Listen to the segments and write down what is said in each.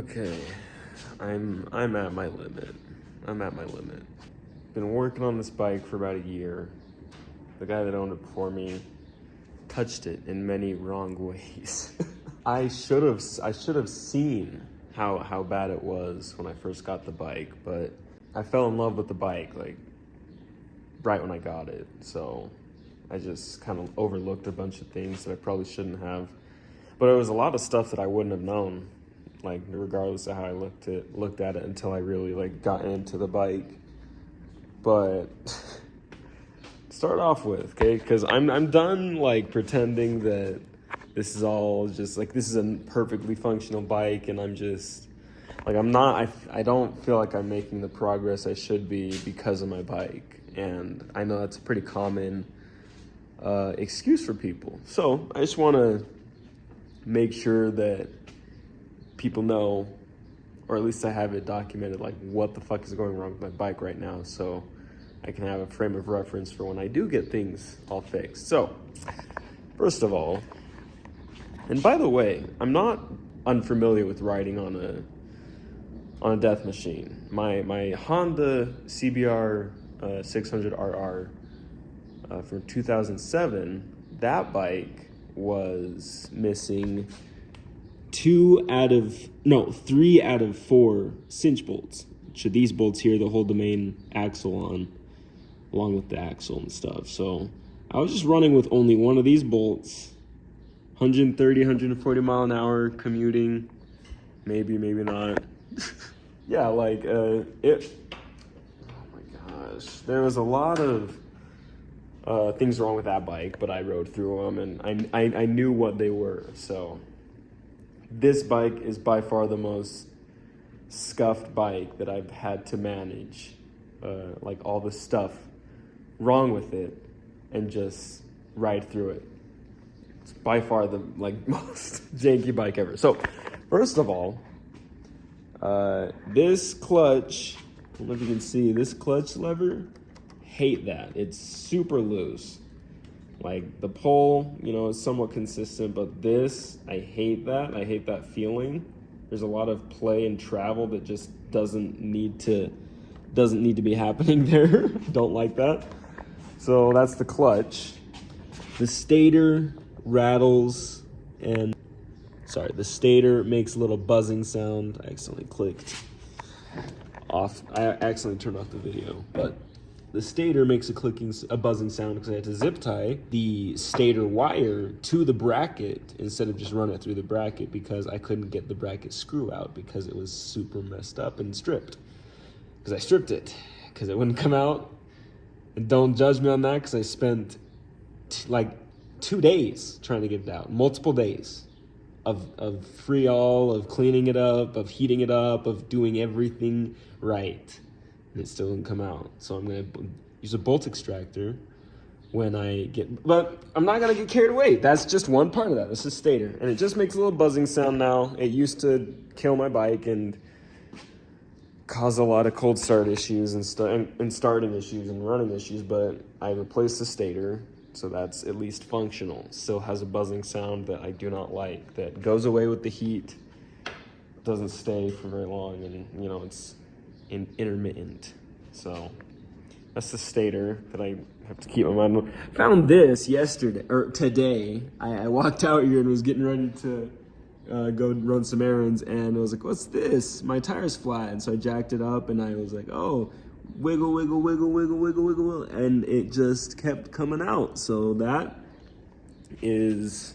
Okay, I'm at my limit. Been working on this bike for about a year. The guy that owned it before me touched it in many wrong ways. I should have seen how bad it was when I first got the bike, but I fell in love with the bike like right when I got it. So I just kind of overlooked a bunch of things that I probably shouldn't have. But it was a lot of stuff that I wouldn't have known, like regardless of how I looked at it until I really like got into the bike. But start off with, okay, because I'm done like pretending that this is all just like this is a perfectly functional bike, and I'm just like I don't feel like I'm making the progress I should be because of my bike, and I know that's a pretty common excuse for people. So I just want to make sure that people know, or at least I have it documented, like what the fuck is going wrong with my bike right now, so I can have a frame of reference for when I do get things all fixed. So, first of all, and by the way, I'm not unfamiliar with riding on a death machine. My Honda CBR 600RR from 2007, that bike was missing 3 out of 4 cinch bolts. So these bolts here that hold the main axle on, along with the axle and stuff. So I was just running with only one of these bolts, 130, 140 mile an hour commuting, maybe not. Yeah, like oh my gosh, there was a lot of things wrong with that bike, but I rode through them, and I knew what they were. So this bike is by far the most scuffed bike that I've had to manage, like all the stuff wrong with it, and just ride through it. It's by far the like most janky bike ever. So first of all, this clutch, I don't know if you can see this clutch lever, hate that. It's super loose. Like the pole, is somewhat consistent, but this, I hate that. I hate that feeling. There's a lot of play and travel that just doesn't need to be happening there. Don't like that. So that's the clutch. The stator rattles, and the stator makes a little buzzing sound. I accidentally clicked off. I accidentally turned off the video, but the stator makes a buzzing sound because I had to zip tie the stator wire to the bracket instead of just run it through the bracket, because I couldn't get the bracket screw out because it was super messed up and stripped. Because I stripped it because it wouldn't come out. And don't judge me on that, because I spent like 2 days trying to get it out, multiple days of free all, of cleaning it up, of heating it up, of doing everything right. And it still didn't come out. So I'm going to use a bolt extractor when I get, but I'm not going to get carried away. That's just one part of that. This is stator. And it just makes a little buzzing sound now. It used to kill my bike and cause a lot of cold start issues and starting issues and running issues, but I replaced the stator, so that's at least functional. Still has a buzzing sound that I do not like, that goes away with the heat, doesn't stay for very long, and it's intermittent. So that's the stator that I have to keep my mind on. Found this today. I walked out here and was getting ready to go run some errands, and I was like, what's this? My tire's flat. And so I jacked it up, and I was like, oh, wiggle, wiggle, wiggle, wiggle, wiggle, wiggle, and it just kept coming out. So that is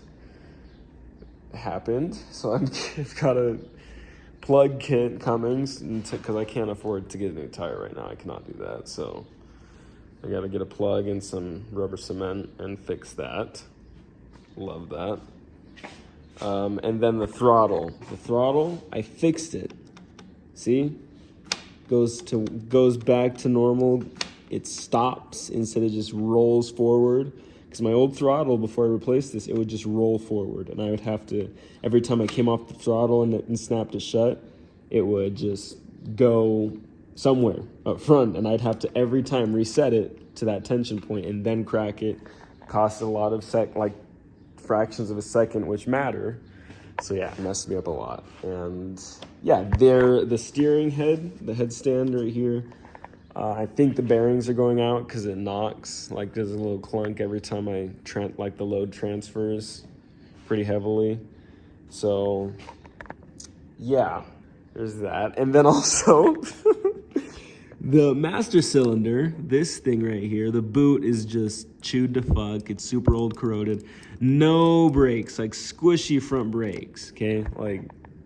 happened. So I've got a plug kit coming, because I can't afford to get a new tire right now. I cannot do that. So I got to get a plug and some rubber cement and fix that. Love that. And then the throttle. I fixed it. See? Goes back to normal. It stops instead of just rolls forward. Because my old throttle, before I replaced this, it would just roll forward. And I would have to, every time I came off the throttle and snapped it shut, it would just go somewhere up front. And I'd have to every time reset it to that tension point and then crack it. Cost a lot of fractions of a second, which matter. So yeah, it messed me up a lot. And yeah, the steering head, the headstand right here, I think the bearings are going out because it knocks. Like there's a little clunk every time I the load transfers pretty heavily. So yeah, there's that. And then also the master cylinder, this thing right here, the boot is just chewed to fuck. It's super old, corroded. No brakes, like squishy front brakes, okay? Like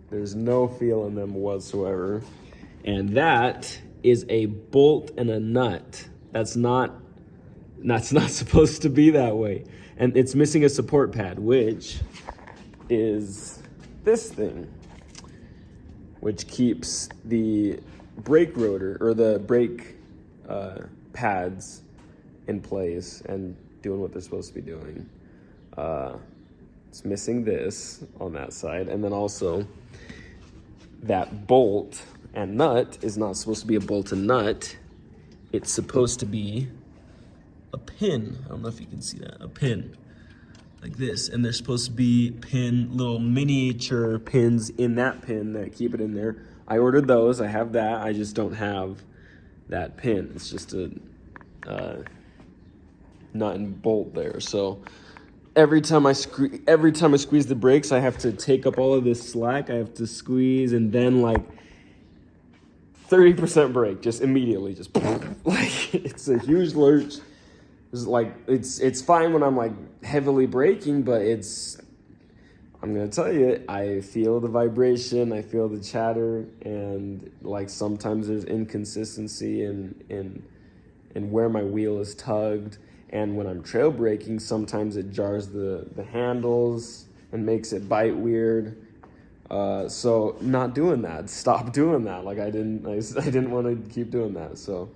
there's no feel in them whatsoever. And that is a bolt and a nut. That's not supposed to be that way. And it's missing a support pad, which is this thing, which keeps the brake rotor or the brake pads in place and doing what they're supposed to be doing. It's missing this on that side, and then also that bolt and nut is not supposed to be a bolt and nut. It's supposed to be a pin. I don't know if you can see that. A pin like this, and there's supposed to be little miniature pins in that pin that keep it in there. I ordered those. I have that. I just don't have that pin. It's just a nut and bolt there. So every time I squeeze the brakes, I have to take up all of this slack. I have to squeeze, and then like 30% brake just immediately, just like it's a huge lurch. It's like it's fine when I'm like heavily braking, but I'm gonna tell you, I feel the vibration, I feel the chatter, and like sometimes there's inconsistency in where my wheel is tugged. And when I'm trail braking, sometimes it jars the handles and makes it bite weird. So not doing that. Stop doing that. Like I didn't want to keep doing that. So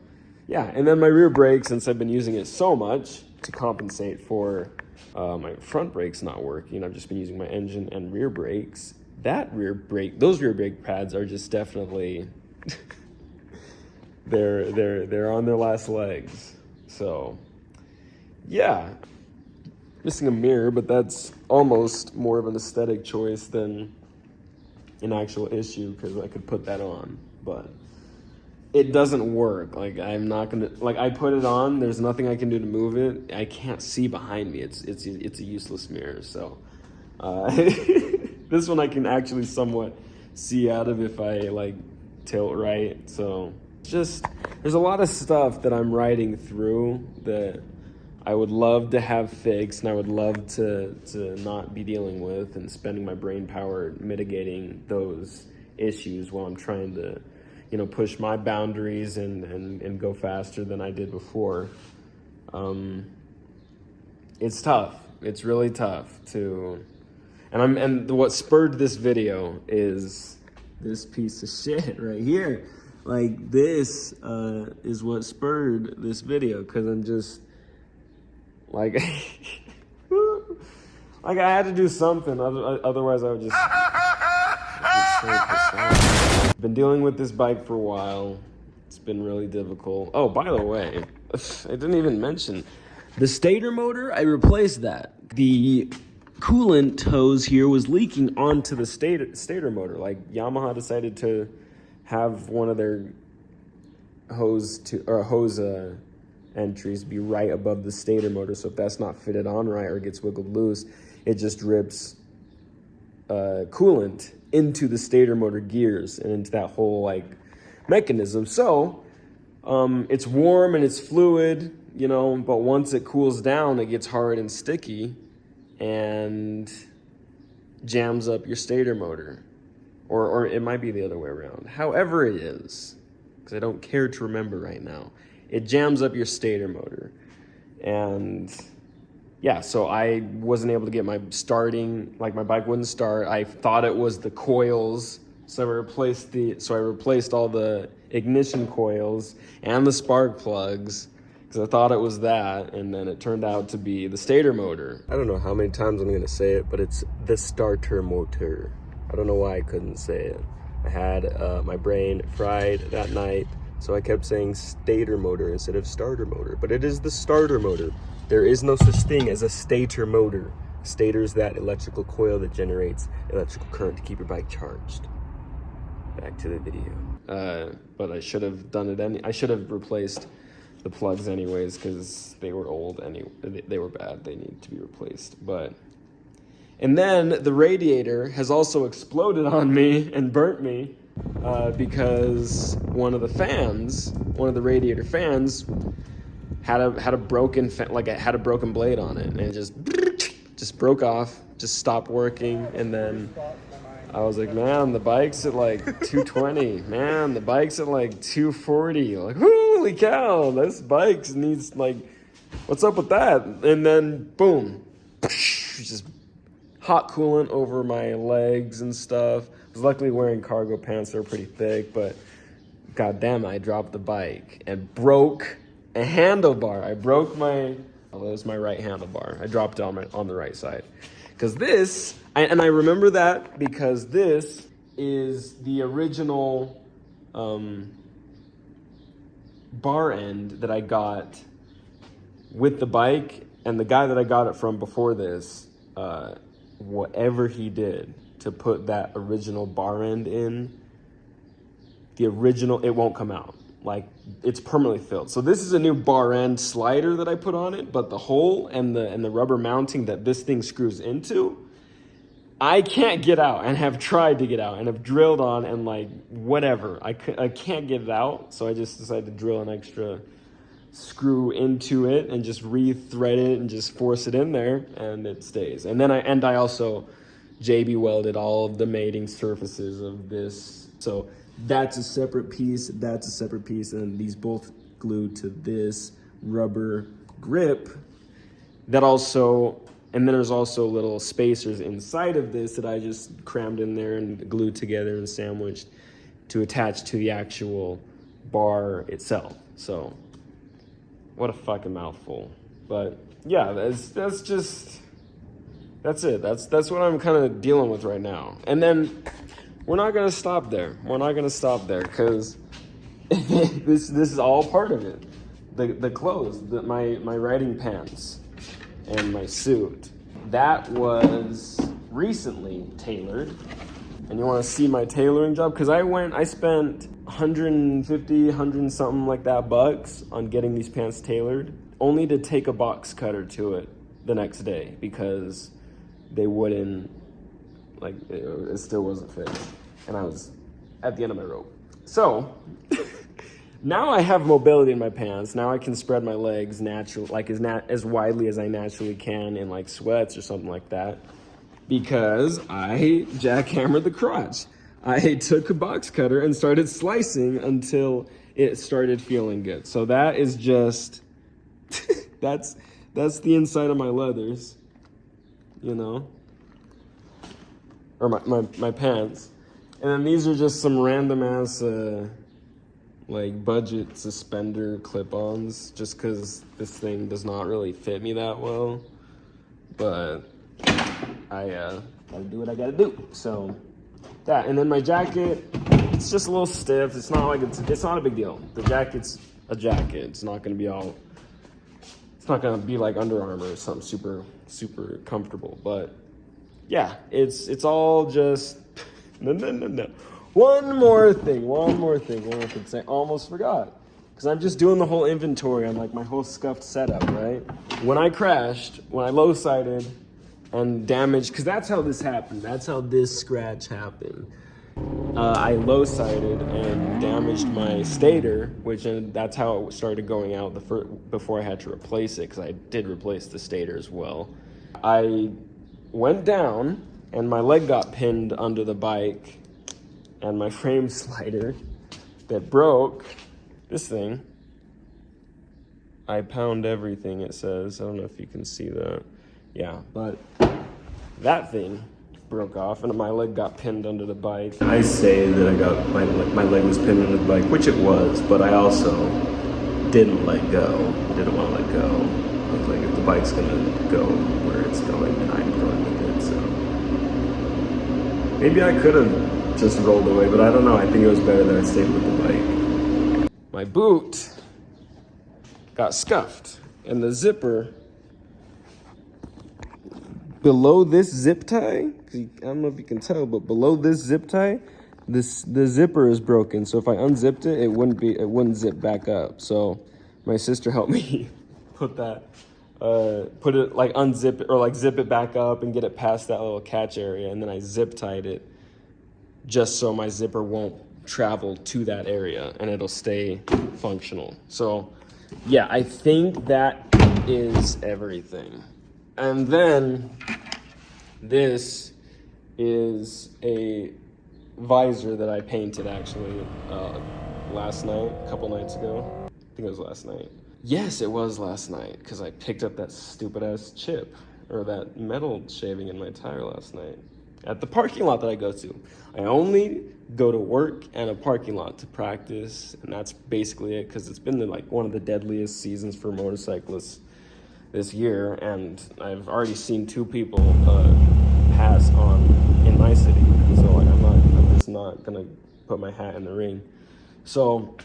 yeah, and then my rear brake, since I've been using it so much to compensate for my front brakes not working, I've just been using my engine and rear brakes. Those rear brake pads are just definitely they're on their last legs. So yeah, missing a mirror, but that's almost more of an aesthetic choice than an actual issue because I could put that on, but it doesn't work. Like I'm not gonna, like I put it on, there's nothing I can do to move it. I can't see behind me. It's a useless mirror. So this one I can actually somewhat see out of if I like tilt right. So just, there's a lot of stuff that I'm riding through that I would love to have fixed, and I would love to not be dealing with and spending my brain power mitigating those issues while I'm trying to, push my boundaries and go faster than I did before. It's tough. It's really tough and what spurred this video is this piece of shit right here. Like this is what spurred this video, because I'm just like, like I had to do something, otherwise I would just so pissed off. Been dealing with this bike for a while. It's been really difficult. Oh, by the way, I didn't even mention the stator motor. I replaced that. The coolant hose here was leaking onto the stator motor. Like Yamaha decided to have one of their hose entries be right above the stator motor, so if that's not fitted on right or gets wiggled loose, it just drips coolant into the stator motor gears and into that whole like mechanism. So it's warm and it's fluid, but once it cools down, it gets hard and sticky and jams up your stator motor, or it might be the other way around. However it is, because I don't care to remember right now, it jams up your stator motor. And yeah, so I wasn't able to get my bike wouldn't start. I thought it was the coils, so I replaced all the ignition coils and the spark plugs, because I thought it was that, and then it turned out to be the stator motor. I don't know how many times I'm gonna say it, but it's the starter motor. I don't know why I couldn't say it. I had my brain fried that night, so I kept saying stator motor instead of starter motor, but it is the starter motor. There is no such thing as a stator motor. Stator's that electrical coil that generates electrical current to keep your bike charged. Back to the video. But I should have done it I should have replaced the plugs anyways, because they were old anyway. They were bad. They need to be replaced. And then the radiator has also exploded on me and burnt me because one of the radiator fans had a broken had a broken blade on it, and it just broke off, just stopped working. And then I was like, man, the bike's at like 220. Man, the bike's at like 240. Like, holy cow, this bike needs, like, what's up with that? And then boom, just hot coolant over my legs and stuff. I was luckily wearing cargo pants that were pretty thick, but goddamn, I dropped the bike and broke a handlebar. I broke it was my right handlebar. I dropped it on the right side. Because I remember that because this is the original bar end that I got with the bike, and the guy that I got it from before this, whatever he did to put that original bar end in, it won't come out. Like, it's permanently filled. So this is a new bar end slider that I put on it, but the hole and the rubber mounting that this thing screws into, I can't get out, and have tried to get out, and have drilled on, and like whatever. I can't get it out, so I just decided to drill an extra screw into it and just re-thread it and just force it in there, and it stays. And then I also JB welded all of the mating surfaces of this. So that's a separate piece, that's a separate piece, and these both glued to this rubber grip that also, and then there's also little spacers inside of this that I just crammed in there and glued together and sandwiched to attach to the actual bar itself. So what a fucking mouthful. But yeah, that's it. That's what I'm kind of dealing with right now. And then we're not gonna stop there. We're not gonna stop there, because this is all part of it. The clothes, my riding pants, and my suit. That was recently tailored. And you want to see my tailoring job? Because I spent 150 something like that bucks on getting these pants tailored, only to take a box cutter to it the next day because they wouldn't, like, it still wasn't fixed, and I was at the end of my rope. So now I have mobility in my pants. Now I can spread my legs naturally, like as widely as I naturally can in like sweats or something like that, because I jackhammered the crotch. I took a box cutter and started slicing until it started feeling good. So that is just that's the inside of my leathers, you know, or my pants. And then these are just some random ass like budget suspender clip-ons, just because this thing does not really fit me that well. But I gotta do what I gotta do. So that, and then my jacket, it's just a little stiff. It's not like it's not a big deal. The jacket's a jacket. It's not gonna be like Under Armour or something super comfortable. But yeah, it's all just no. One more thing. I almost forgot, because I'm just doing the whole inventory on like my whole scuffed setup, right? When I crashed, when I low-sided and damaged, because that's how this happened. That's how this scratch happened. I low-sided and damaged my stator, and that's how it started going out before I had to replace it, because I did replace the stator as well. I went down and my leg got pinned under the bike, and my frame slider that broke, this thing, I pound everything, it says. I don't know if you can see that. Yeah, but that thing broke off and my leg got pinned under the bike. I say that I got my leg was pinned under the bike, which it was, but I also didn't let go. I didn't want to let go. I was like, if the bike's gonna go where it's going, then I'm going with it. So maybe I could have just rolled away, but I don't know. I think it was better that I stayed with the bike. My boot got scuffed, and the zipper below this zip tie, I don't know if you can tell, but below this zip tie, the zipper is broken. So if I unzipped it, it wouldn't zip back up. So my sister helped me put it like unzip it or like zip it back up and get it past that little catch area. And then I zip tied it just so my zipper won't travel to that area and it'll stay functional. So yeah, I think that is everything. And then this is a visor that I painted actually last night, a couple nights ago. I think it was last night. Yes, it was last night because I picked up that stupid ass chip or that metal shaving in my tire last night at the parking lot that I go to. I only go to work and a parking lot to practice, and that's basically it because it's been like one of the deadliest seasons for motorcyclists this year, and I've already seen 2 people pass on in my city. So like I'm just not gonna put my hat in the ring. So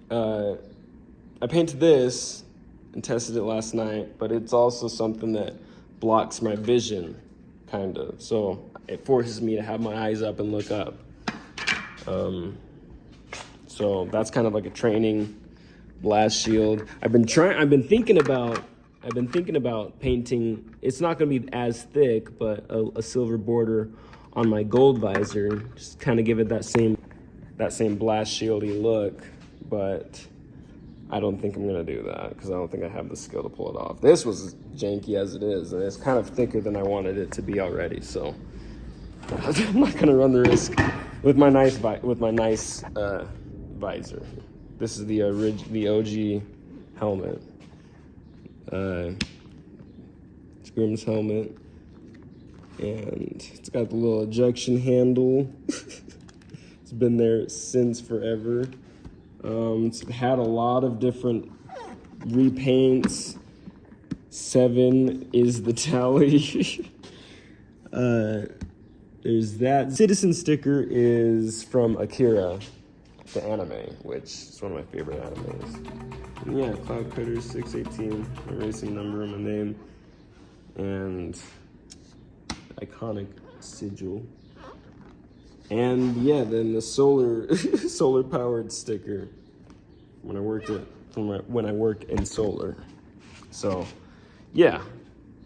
I painted this and tested it last night, but it's also something that blocks my vision, kind of. So it forces me to have my eyes up and look up. So that's kind of like a training blast shield. I've been thinking about painting. It's not going to be as thick, but a silver border on my gold visor, just kind of give it that same blast shieldy look. But I don't think I'm going to do that because I don't think I have the skill to pull it off. This was janky as it is, and it's kind of thicker than I wanted it to be already. So I'm not going to run the risk with my nice visor. This is the OG helmet. Scrim's helmet, and it's got the little ejection handle. It's been there since forever. It's had a lot of different repaints. 7 is the tally. There's that. Citizen sticker is from Akira, the anime, which is one of my favorite animes. And yeah, CloudCutter 618, my racing number and my name, and iconic sigil. And yeah, then the solar powered sticker when I work in solar. So yeah,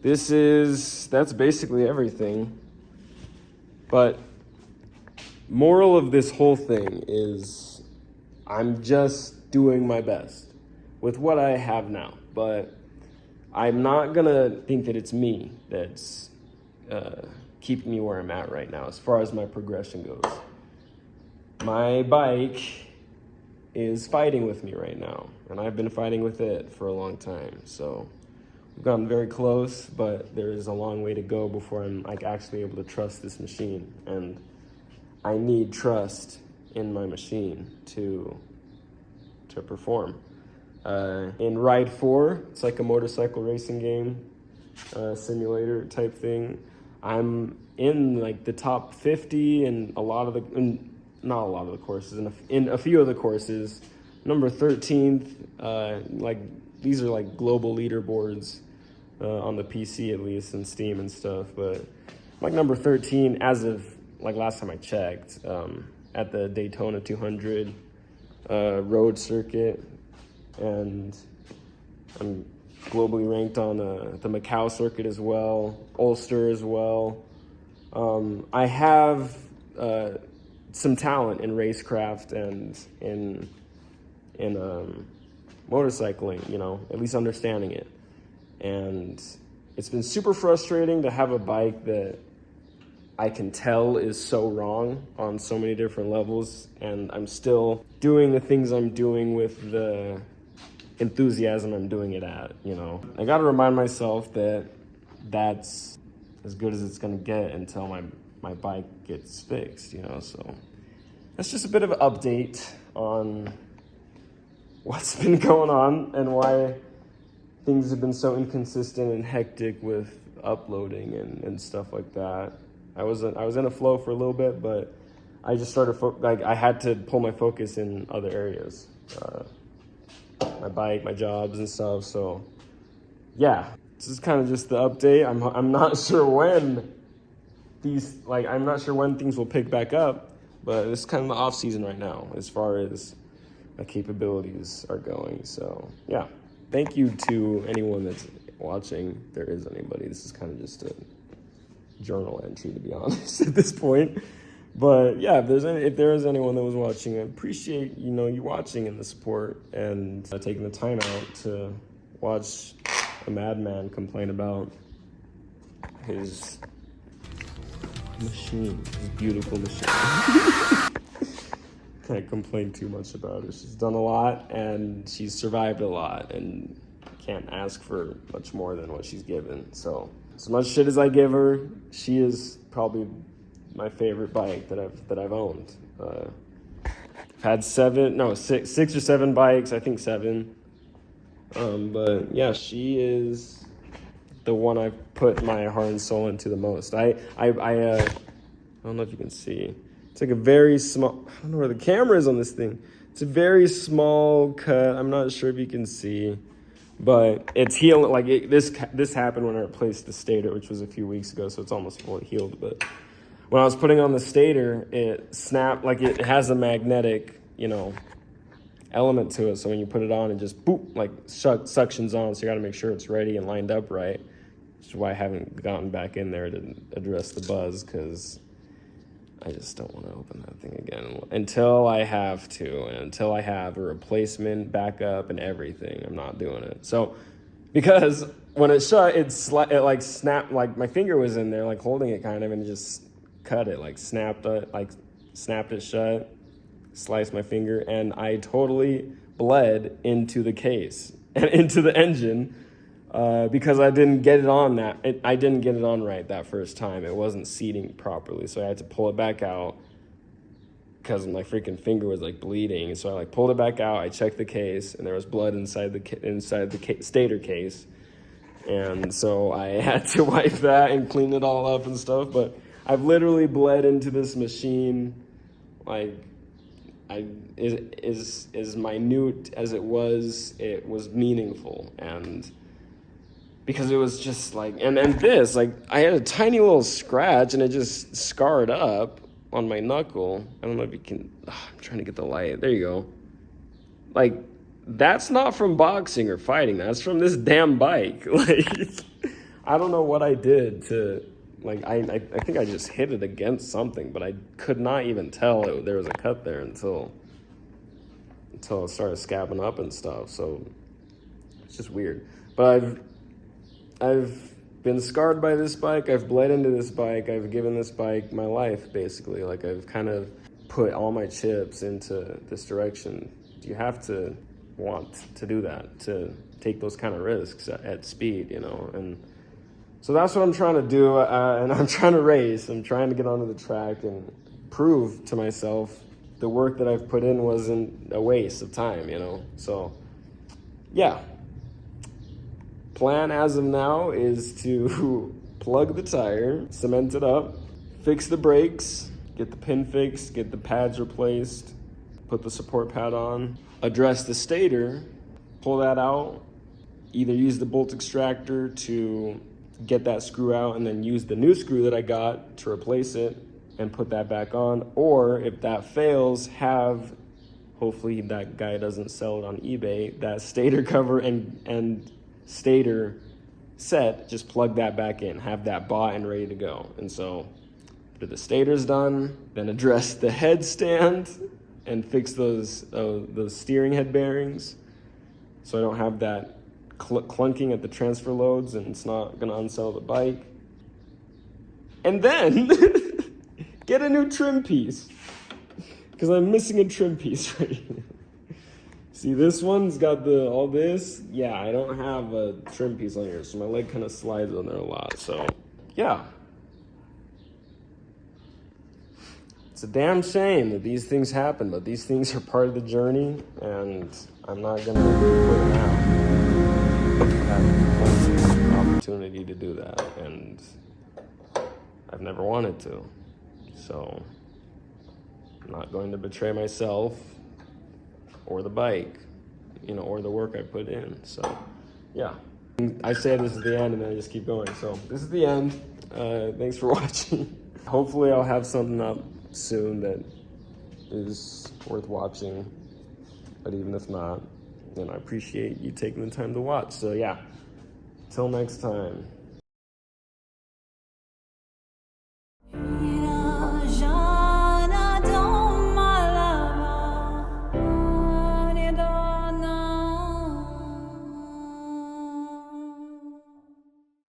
that's basically everything. But moral of this whole thing is I'm just doing my best with what I have now, but I'm not gonna think that it's me that's keeping me where I'm at right now as far as my progression goes. My bike is fighting with me right now, and I've been fighting with it for a long time. So we've gotten very close, but there is a long way to go before I'm like actually able to trust this machine, and I need trust in my machine to perform. In Ride 4, it's like a motorcycle racing game, simulator type thing. I'm in like the top 50 in not a lot of the courses, in a few of the courses. Number 13th, like these are like global leaderboards on the PC at least, and Steam and stuff. But like number 13 as of like last time I checked, at the Daytona 200 road circuit, and I'm globally ranked on the Macau circuit as well, Ulster as well. I have some talent in racecraft and in motorcycling, at least understanding it. And it's been super frustrating to have a bike that I can tell is so wrong on so many different levels, and I'm still doing the things I'm doing with the enthusiasm I'm doing it at, I gotta remind myself that that's as good as it's gonna get until my bike gets fixed, so that's just a bit of an update on what's been going on and why things have been so inconsistent and hectic with uploading and stuff like that. I was in a flow for a little bit, but I just started I had to pull my focus in other areas, my bike, my jobs and stuff. So yeah, this is kind of just the update. I'm not sure when I'm not sure when things will pick back up, but it's kind of the off season right now as far as my capabilities are going. So yeah, thank you to anyone that's watching. If there is anybody. This is kind of just a journal entry, to be honest, at this point. But yeah, if there is anyone that was watching, I appreciate you watching and the support and taking the time out to watch a madman complain about his machine, his beautiful machine. Can't complain too much about her. She's done a lot and she's survived a lot, and can't ask for much more than what she's given. So as much shit as I give her, she is probably my favorite bike that I've owned. I've had 6 or 7 bikes, I think 7. But yeah, she is the one I've put my heart and soul into the most. I don't know if you can see. It's like a very small, I don't know where the camera is on this thing. It's a very small cut. I'm not sure if you can see, but it's healing. Like this happened when I replaced the stator, which was a few weeks ago, so it's almost fully healed. But when I was putting on the stator, it snapped. Like it has a magnetic, element to it. So when you put it on, it just boop, like suctions on. So you got to make sure it's ready and lined up right. Which is why I haven't gotten back in there to address the buzz, because I just don't want to open that thing again until I have to, and until I have a replacement, backup, and everything. I'm not doing it. So because when it shut, it like snapped. Like my finger was in there, like holding it kind of, and just cut it, like snapped it shut, sliced my finger, and I totally bled into the case and into the engine because I didn't get it on I didn't get it on right that first time. It wasn't seating properly, so I had to pull it back out because my freaking finger was like bleeding. So I pulled it back out. I checked the case, and there was blood inside the stator case, and so I had to wipe that and clean it all up and stuff. But I've literally bled into this machine, as minute as it was meaningful. And because it was just and this, I had a tiny little scratch and it just scarred up on my knuckle. I don't know if you can, I'm trying to get the light. There you go. That's not from boxing or fighting. That's from this damn bike. I don't know what I did to, I think I just hit it against something, but I could not even tell there was a cut there until it started scabbing up and stuff. So it's just weird. But I've been scarred by this bike. I've bled into this bike. I've given this bike my life, basically. I've kind of put all my chips into this direction. You have to want to do that, to take those kind of risks at speed, and so that's what I'm trying to do, and I'm trying to race. I'm trying to get onto the track and prove to myself the work that I've put in wasn't a waste of time, So, yeah. Plan as of now is to plug the tire, cement it up, fix the brakes, get the pin fixed, get the pads replaced, put the support pad on, address the stator, pull that out, either use the bolt extractor to get that screw out and then use the new screw that I got to replace it and put that back on, or if that fails, hopefully that guy doesn't sell it on eBay, that stator cover and stator set, just plug that back in, have that bought and ready to go. And so after the stator's done, then address the headstand and fix those steering head bearings so I don't have that clunking at the transfer loads and it's not gonna unsettle the bike. And then get a new trim piece, because I'm missing a trim piece right here. See, this one's got all this. Yeah, I don't have a trim piece on here, so my leg kind of slides on there a lot. So, yeah. It's a damn shame that these things happen, but these things are part of the journey, and I'm not gonna quit now. I have plenty of opportunity to do that, and I've never wanted to. So, I'm not going to betray myself or the bike, or the work I put in. So, yeah. I say this is the end and then I just keep going. So this is the end. Thanks for watching. Hopefully I'll have something up soon that is worth watching. But even if not, then I appreciate you taking the time to watch. So yeah, till next time.